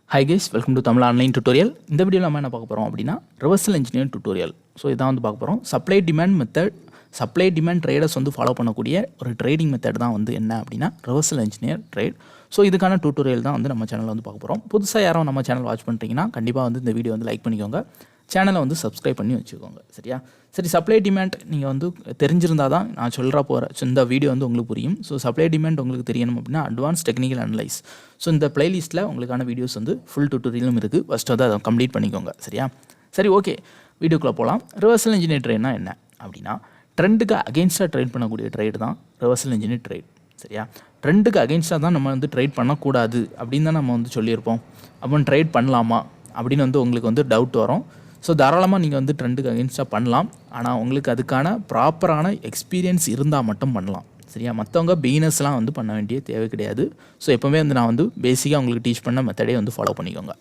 Hi guys, welcome to Tamil Online Tutorial. இந்த வீடியோவில் நம்ம என்ன பார்க்க போகிறோம் அப்படின்னா ரிவர்சல் இன்ஜினியர் டுட்டோரியல். ஸோ இதான் வந்து பார்க்க போகிறோம். சப்ளை டிமாண்ட் ட்ரேடர்ஸ் வந்து ஃபாலோ பண்ணக்கூடிய ஒரு ட்ரேடிங் மெத்தட் தான் வந்து என்ன அப்படின்னா ரிவர்சல் இன்ஜினியர் ட்ரேட். ஸோ இதுக்கான டியூட்டோரியல் தான் வந்து நம்ம சேனலில் வந்து பார்க்க போகிறோம். புதுசாக யாரும் நம்ம சேனல் வாட்ச் பண்ணுறீங்கன்னா கண்டிப்பாக வந்து இந்த வீடியோ வந்து லைக் பண்ணிக்கோங்க, சேனலை வந்து சப்ஸ்கிரைப் பண்ணி வச்சுக்கோங்க. சரியா? சரி, சப்ளை டிமாண்ட் நீங்கள் வந்து தெரிஞ்சிருந்தால் தான் நான் இந்த வீடியோ வந்து உங்களுக்கு புரியும். ஸோ சப்ளை டிமாண்ட் உங்களுக்கு தெரியணும் அப்படின்னா அட்வான்ஸ் டெக்னிக்கல் அனலைஸ். ஸோ இந்த பிளேலிஸ்ட்டில் உங்களுக்கான வீடியோஸ் வந்து ஃபுல் டியூட்டோரியலும் இருக்குது. ஃபஸ்ட்டு வந்து அதை கம்ப்ளீட் பண்ணிக்கோங்க. சரியா? சரி, ஓகே, வீடியோக்குள்ளே போகலாம். ரிவர்சல் இன்ஜினியர் ட்ரேட்னா என்ன அப்படின்னா ட்ரெண்டுக்கு அகெயின்ஸ்டாக ட்ரேட் பண்ணக்கூடிய ட்ரேட் தான் ரிவர்சல் இன்ஜினியர் ட்ரேட். சரியா? ட்ரெண்டுக்கு அகெயின்ஸ்டாக தான் நம்ம வந்து ட்ரேட் பண்ணக்கூடாது அப்படின்னு தான் நம்ம வந்து சொல்லியிருப்போம். அப்போ ட்ரேட் பண்ணலாமா அப்படின்னு வந்து உங்களுக்கு வந்து டவுட் வரும். ஸோ தாராளமாக நீங்கள் வந்து ட்ரெண்டுக்கு அகெயின்ஸ்டாக பண்ணலாம். ஆனால் உங்களுக்கு அதுக்கான ப்ராப்பரான எக்ஸ்பீரியன்ஸ் இருந்தால் மட்டும் பண்ணலாம். சரியா? மற்றவங்க பிகினர்ஸ்லாம் வந்து பண்ண வேண்டிய தேவை கிடையாது. ஸோ எப்போவுமே வந்து நான் வந்து பேசிக்காக உங்களுக்கு டீச் பண்ண மெத்தடே வந்து ஃபாலோ பண்ணிக்கோங்க.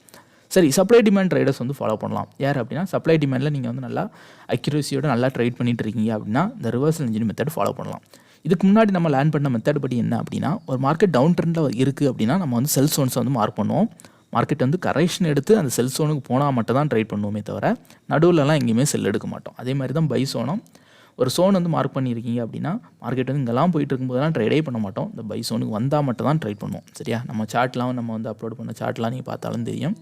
சரி, சப்ளை டிமாண்ட் ட்ரேடர்ஸ் வந்து ஃபாலோ பண்ணலாம். யார் அப்படின்னா சப்ளை டிமாண்டில் நீங்கள் வந்து நல்லா அக்யூரஸியோடு நல்லா ட்ரேட் பண்ணிட்டு இருக்கீங்க அப்படின்னா இந்த ரிவர்சல் இன்ஜினியர் மெத்தட் ஃபாலோ பண்ணலாம். இதுக்கு முன்னாடி நம்ம லேர்ன் பண்ண மெத்தட் படி என்ன அப்படின்னா ஒரு மார்க்கெட் டவுன் ட்ரெண்டில் இருக்குது அப்படின்னா நம்ம வந்து செல் சோன்ஸை வந்து மார்க் பண்ணுவோம். மார்க்கெட் வந்து கரெக்ஷன் எடுத்து அந்த செல் சோனுக்கு போனால் மட்டும் தான் ட்ரேட் பண்ணுவோமே தவிர நடுவில்லாம் எங்கேயுமே செல் எடுக்க மாட்டோம். அதே மாதிரி தான் பை சோனும். ஒரு சோன் வந்து மார்க் பண்ணியிருக்கீங்க அப்படின்னா மார்க்கெட் வந்து இங்கெல்லாம் போயிட்டு இருக்கும்போதெல்லாம் ட்ரேடே பண்ண மாட்டோம். இந்த பை சோனுக்கு வந்தால் மட்டும் தான் ட்ரேட் பண்ணுவோம். சரியா? நம்ம சார்ட்லாம் நம்ம வந்து அப்லோட் பண்ண சார்ட்லாம் நீங்கள் பார்த்தாலும் தெரியும்.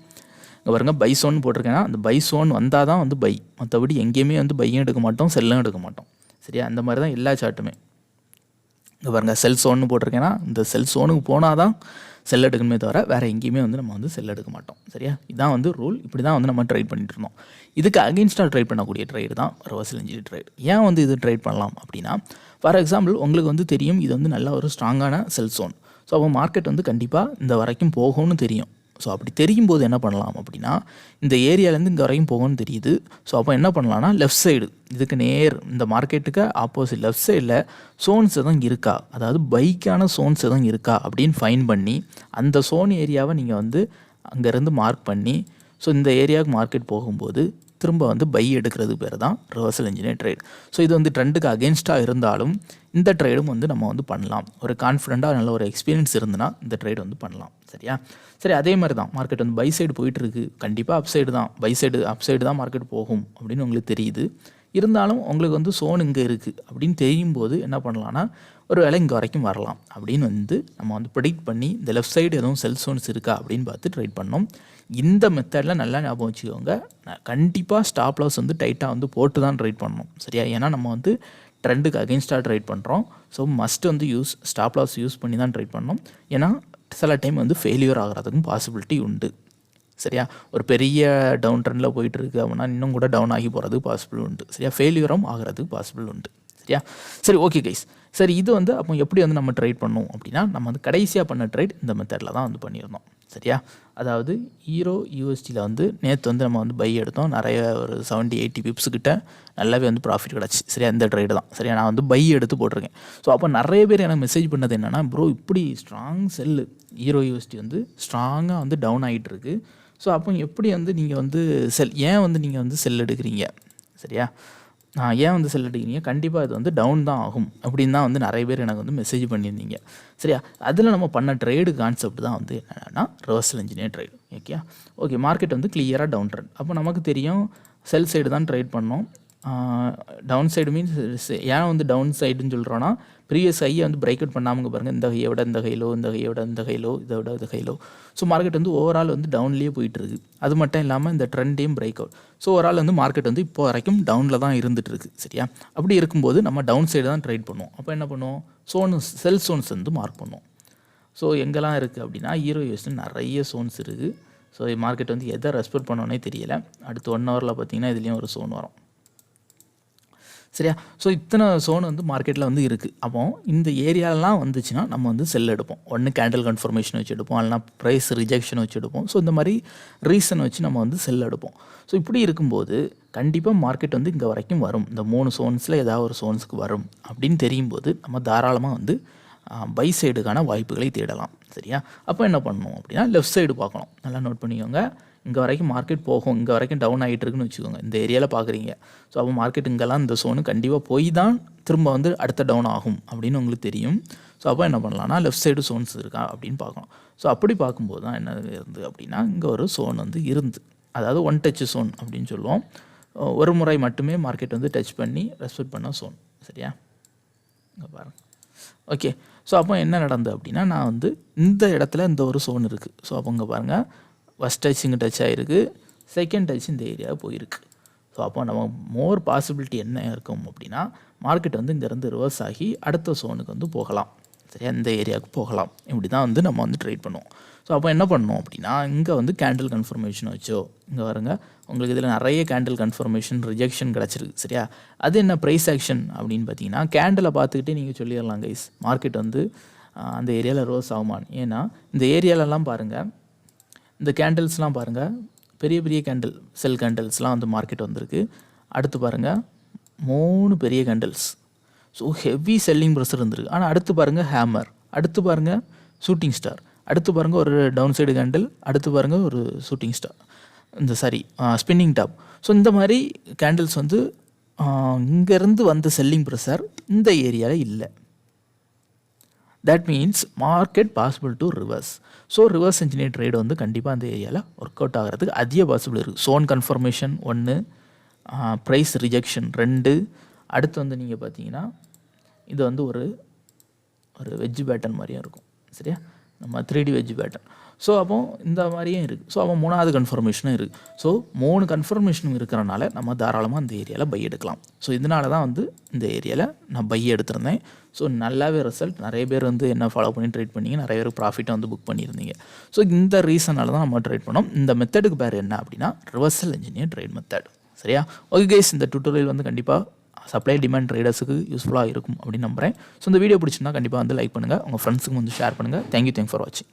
இங்கே பாருங்க, பை சோன் போட்டிருக்கேன்னா அந்த பை சோன் வந்தால் தான் வந்து பை, மற்றபடி எங்கேயுமே வந்து பையும் எடுக்க மாட்டோம், செல்லும் எடுக்க மாட்டோம். சரியா? அந்த மாதிரி தான் எல்லா சார்ட்டுமே. இங்கே பாருங்கள், செல் சோன்னு போட்டிருக்கேன்னா இந்த செல் சோனுக்கு போனால் தான் செல் எடுக்கணுமே தவிர வேறு எங்கேயுமே வந்து நம்ம வந்து செல் எடுக்க மாட்டோம். சரியா? இதான் வந்து ரூல். இப்படி தான் வந்து நம்ம ட்ரேட் பண்ணிட்டு இருந்தோம். இதுக்கு அகெயின்ஸ்டாக ட்ரேட் பண்ணக்கூடிய ட்ரேட் தான் ரிவர்சல் இன்ஜினியர் ட்ரேட். ஏன் வந்து இது ட்ரேட் பண்ணலாம் அப்படின்னா, ஃபார் எக்ஸாம்பிள் உங்களுக்கு வந்து தெரியும் இது வந்து நல்ல ஒரு ஸ்ட்ராங்கான செல் சோன். ஸோ அப்போ மார்க்கெட் வந்து கண்டிப்பாக இந்த வரைக்கும் போகும்னு தெரியும். ஸோ அப்படி தெரியும் போது என்ன பண்ணலாம் அப்படின்னா இந்த ஏரியாவிலேருந்து இங்கே வரைக்கும் போகும்னு தெரியுது. ஸோ அப்போ என்ன பண்ணலான்னா லெஃப்ட் சைடு இதுக்கு நேர் இந்த மார்க்கெட்டுக்கு ஆப்போசிட் லெஃப்ட் சைடில் சோன்ஸ் எதுவும் இருக்கா, அதாவது பைக்கான சோன்ஸ் எதுவும் இருக்கா அப்படின்னு ஃபைன் பண்ணி அந்த சோன் ஏரியாவை நீங்கள் வந்து அங்கேருந்து மார்க் பண்ணி ஸோ இந்த ஏரியாவுக்கு மார்க்கெட் போகும்போது திரும்ப வந்து பை எடுக்கிறது பேர் தான் ரிவர்சல் இன்ஜினியர் ட்ரேட். ஸோ இது வந்து ட்ரெண்டுக்கு அகெயின்ஸ்டாக இருந்தாலும் இந்த ட்ரேடும் வந்து நம்ம வந்து பண்ணலாம். ஒரு கான்ஃபிடென்ட்டாக நல்ல ஒரு எக்ஸ்பீரியன்ஸ் இருந்துன்னா இந்த ட்ரேட் வந்து பண்ணலாம். சரியா? சரி, அதே மாதிரி தான் மார்க்கெட் வந்து பை சைடு போயிட்டுருக்கு, கண்டிப்பாக அப் சைடு தான், அப் சைடு தான் மார்க்கெட் போகும் அப்படின்னு உங்களுக்கு தெரியுது. இருந்தாலும் உங்களுக்கு வந்து சோன் இங்கே இருக்குது அப்படின்னு தெரியும் போது என்ன பண்ணலான்னா ஒரு வேளை இங்கே வரைக்கும் வரலாம் அப்படின்னு வந்து நம்ம வந்து ப்ரெடிக்ட் பண்ணி இந்த லெஃப்ட் சைடு எதுவும் செல் சோன்ஸ் இருக்கா அப்படின்னு பார்த்து ட்ரேட் பண்ணோம். இந்த மெத்தடில் நல்லா ஞாபகம் வச்சுக்கோங்க. கண்டிப்பாக ஸ்டாப் லாஸ் வந்து டைட்டாக வந்து போட்டு தான் ட்ரேட் பண்ணணும். சரியா? ஏன்னா நம்ம வந்து ட்ரெண்டுக்கு அகெயின்ஸ்டாக ட்ரேட் பண்ணுறோம். ஸோ மஸ்ட் வந்து ஸ்டாப் லாஸ் யூஸ் பண்ணி தான் ட்ரேட் பண்ணணும். ஏன்னா சில டைம் வந்து ஃபெயிலியர் ஆகிறதுக்கும் பாசிபிலிட்டி உண்டு. சரியா? ஒரு பெரிய டவுன் ட்ரெண்டில் போயிட்டுருக்கு அப்படின்னா இன்னும் கூட டவுன் ஆகி போகிறதுக்கு பாசிபிள் உண்டு. சரியா? ஃபெயிலியரும் ஆகிறதுக்கு பாசிபிள் உண்டு. சரியா? சரி, ஓகே கைஸ். சரி, இது வந்து அப்போ எப்படி வந்து நம்ம ட்ரேட் பண்ணோம் அப்படின்னா நம்ம வந்து கடைசியாக பண்ண ட்ரேட் இந்த மெத்தடில் தான் வந்து பண்ணியிருந்தோம். சரியா? அதாவது ஈரோ யூஎஸ்டியில் வந்து நேற்று வந்து நம்ம வந்து பை எடுத்தோம். நிறைய ஒரு 70-80 பிப்ஸ் கிட்ட நல்லாவே வந்து ப்ராஃபிட் கிடச்சி. சரியா? இந்த ட்ரேடு தான். சரியா? நான் வந்து பை எடுத்து போட்டிருக்கேன். ஸோ அப்போ நிறைய பேர் எனக்கு மெசேஜ் பண்ணது என்னென்னா, ப்ரோ இப்படி ஸ்ட்ராங் செல்லு ஈரோ யூஎஸ்டி வந்து ஸ்ட்ராங்காக வந்து டவுன் ஆகிட்டுருக்கு. ஸோ அப்போ எப்படி வந்து நீங்கள் வந்து ஏன் வந்து நீங்கள் வந்து செல் எடுக்கிறீங்க? சரியா? ஏன் வந்து செல் எடுக்கிறீங்க? கண்டிப்பாக இது வந்து டவுன் தான் ஆகும் அப்படின்னு தான் வந்து நிறைய பேர் எனக்கு வந்து மெசேஜ் பண்ணியிருந்தீங்க. சரியா? அதில் நம்ம பண்ண ட்ரேடு கான்செப்ட் தான் வந்து என்னென்னா reversal engineer trade. Okay, market வந்து கிளியராக டவுன் ட்ரெண்ட். அப்போ நமக்கு தெரியும் செல் சைடு தான் ட்ரேட் பண்ணோம். டவுன் சைடு மீன்ஸ் ஏன் வந்து டவுன் சைடுன்னு சொல்கிறோன்னா ப்ரீவியஸ் ஹையை வந்து பிரேக் அவுட் பண்ணாமல் பாருங்கள், இந்த ஹையை விட இந்த ஹைலோ, இந்த ஹையை விட இந்த ஹைலோ, இதை விட இது ஹைலோ. ஸோ மார்க்கெட் வந்து ஓவரால் வந்து டவுன்லேயே போயிட்டுருக்கு. அது மட்டும் இல்லாமல் இந்த ட்ரெண்டையும் பிரேக் அவுட். ஸோ ஓவரால் வந்து மார்க்கெட் வந்து இப்போ வரைக்கும் டவுனில் தான் இருந்துகிட்ருக்கு. சரியா? அப்படி இருக்கும்போது நம்ம டவுன் சைடு தான் ட்ரேட் பண்ணுவோம். அப்போ என்ன பண்ணுவோம்? செல் சோன்ஸ் வந்து மார்க் பண்ணுவோம். ஸோ எங்கெல்லாம் இருக்குது அப்படின்னா ஈரோ யூஎஸ்டியில் நிறைய சோன்ஸ் இருக்குது. ஸோ மார்க்கெட் வந்து எதை ரெஸ்பெக்ட் பண்ணோன்னே தெரியலை. அடுத்து 1 ஹவரில் பார்த்தீங்கன்னா இதுலேயும் ஒரு சோன் வரும். சரியா? ஸோ இத்தனை சோன் வந்து மார்க்கெட்டில் வந்து இருக்குது. அப்போ இந்த ஏரியாலாம் வந்துச்சுன்னா நம்ம வந்து செல் எடுப்போம். ஒன்று கேண்டில் கன்ஃபர்மேஷன் வச்சு எடுப்போம், இல்லைனா ப்ரைஸ் ரிஜெக்ஷன் வச்சு எடுப்போம். ஸோ இந்த மாதிரி ரீசன் வச்சு நம்ம வந்து செல் எடுப்போம். ஸோ இப்படி இருக்கும்போது கண்டிப்பாக மார்க்கெட் வந்து இங்கே வரைக்கும் வரும், இந்த 3 சோன்ஸில் ஏதாவது ஒரு சோன்ஸுக்கு வரும் அப்படின்னு தெரியும் போது நம்ம தாராளமாக வந்து பை சைடுக்கான வாய்ப்புகளை தேடலாம். சரியா? அப்போ என்ன பண்ணணும் அப்படின்னா லெஃப்ட் சைடு பார்க்கணும். நல்லா நோட் பண்ணிக்கோங்க. இங்கே வரைக்கும் மார்க்கெட் போகும், இங்கே வரைக்கும் டவுன் ஆகிட்டு இருக்குன்னு வச்சுக்கோங்க, இந்த ஏரியாவில் பார்க்குறீங்க. ஸோ அப்போ மார்க்கெட் இங்கெல்லாம் இந்த சோனு கண்டிப்பாக போய் தான் திரும்ப வந்து அடுத்த டவுன் ஆகும் அப்படின்னு உங்களுக்கு தெரியும். ஸோ அப்போ என்ன பண்ணலாம்னா லெஃப்ட் சைடு சோன்ஸ் இருக்கா அப்படின்னு பார்க்கணும். ஸோ அப்படி பார்க்கும்போது தான் என்ன இருந்து அப்படின்னா இங்கே ஒரு சோன் வந்து இருந்து, அதாவது ஒன் டச் சோன் அப்படின்னு சொல்லுவோம். ஒரு முறை மட்டுமே மார்க்கெட் வந்து டச் பண்ணி ரெஸ்பெக்ட் பண்ண சோன். சரியா, இங்கே பாருங்கள். ஓகே, ஸோ அப்போ என்ன நடந்தது அப்படின்னா நான் வந்து இந்த இடத்துல இந்த ஒரு சோன் இருக்குது. ஸோ அப்போ இங்கே பாருங்கள், ஃபஸ்ட் டச் இங்கே டச் ஆகிருக்கு, செகண்ட் டச் இந்த ஏரியாவை போயிருக்கு. ஸோ அப்போ நம்ம மோர் பாசிபிலிட்டி என்ன இருக்கும் அப்படின்னா மார்க்கெட் வந்து இங்கேருந்து ரிவர்ஸ் ஆகி அடுத்த சோனுக்கு வந்து போகலாம். சரியா, இந்த ஏரியாவுக்கு போகலாம். இப்படி தான் வந்து நம்ம வந்து ட்ரேட் பண்ணுவோம். ஸோ அப்போ என்ன பண்ணணும் அப்படின்னா இங்கே வந்து கேண்டில் கன்ஃபர்மேஷன் வச்சோ, இங்கே வருங்க உங்களுக்கு இதில் நிறைய கேண்டில் கன்ஃபர்மேஷன் ரிஜெக்ஷன் கிடச்சிருக்கு. சரியா, அது என்ன ப்ரைஸ் ஆக்ஷன் அப்படின்னு பார்த்தீங்கன்னா கேண்டிலை பார்த்துக்கிட்டே நீங்கள் சொல்லிடலாம் கைஸ் மார்க்கெட் வந்து அந்த ஏரியாவில் ரோஸ் ஆகுமான்னு. ஏன்னா இந்த ஏரியாலெல்லாம் பாருங்கள், இந்த கேண்டில்ஸ்லாம் பாருங்கள், பெரிய பெரிய கேண்டில் செல் கேண்டில்ஸ்லாம் வந்து மார்க்கெட் வந்திருக்கு. அடுத்து பாருங்கள் 3 பெரிய candles. So heavy selling pressure இருந்திருக்கு. ஆனால் அடுத்து பாருங்கள் ஹேமர், அடுத்து பாருங்கள் ஷூட்டிங் ஸ்டார், அடுத்து பாருங்கள் ஒரு டவுன் சைடு கேண்டில், அடுத்து பாருங்கள் ஒரு ஷூட்டிங் ஸ்டார், இந்த ஸ்பின்னிங் டாப். ஸோ இந்த மாதிரி கேண்டில்ஸ் வந்து இங்கேருந்து வந்த செல்லிங் ப்ரெஷர் இந்த ஏரியாவில் இல்லை. That means market possible to reverse. So reverse engineer trade வந்து கண்டிப்பாக அந்த ஏரியாவில் ஒர்க் அவுட் ஆகிறதுக்கு அதிக பாசிபிள் இருக்குது. சோன் கன்ஃபர்மேஷன் 1, ப்ரைஸ் ரிஜெக்ஷன் 2, அடுத்து வந்து நீங்கள் பார்த்தீங்கன்னா இது வந்து ஒரு வெஜ் பேட்டர்ன் மாதிரியும் இருக்கும். சரியா, நம்ம 3D வெஜ் பேட்டர்ன். ஸோ அப்போ இந்த மாதிரியும் இருக்குது. ஸோ அப்போ 3வது கன்ஃபர்மேஷனும் இருக்குது. ஸோ 3 கன்ஃபர்மேஷனும் இருக்கிறனால நம்ம தாராளமாக இந்த ஏரியாவில் பை எடுக்கலாம். ஸோ இதனால தான் வந்து இந்த ஏரியாவில் நான் பை எடுத்திருந்தேன். ஸோ நல்லாவே ரிசல்ட், நிறைய பேர் வந்து என்ன ஃபாலோ பண்ணி ட்ரேட் பண்ணிங்க, நிறைய பேர் ப்ராஃபிட்டை வந்து புக் பண்ணியிருந்தீங்க. ஸோ இந்த ரீசனால் தான் நம்ம ட்ரேட் பண்ணோம். இந்த மெத்தடுக்கு பேர் என்ன அப்படின்னா ரிவர்சல் இன்ஜினியர் ட்ரேட் மெத்தட். சரியா, ஓகே கைஸ், இந்த டியூட்டோரியல் வந்து கண்டிப்பாக சப்ளை டிமாண்ட் ட்ரேடர்ஸுக்கு யூஸ்ஃபுல்லாக இருக்கும் அப்படின்னு நம்புகிறேன். ஸோ இந்த வீடியோ பிடிச்சிருந்தா கண்டிப்பாக வந்து லைக் பண்ணுங்கள், உங்கள் ஃப்ரெண்ட்ஸுக்கும் வந்து ஷேர் பண்ணுங்கள். தேங்க்யூ ஃபார் வாட்சிங்.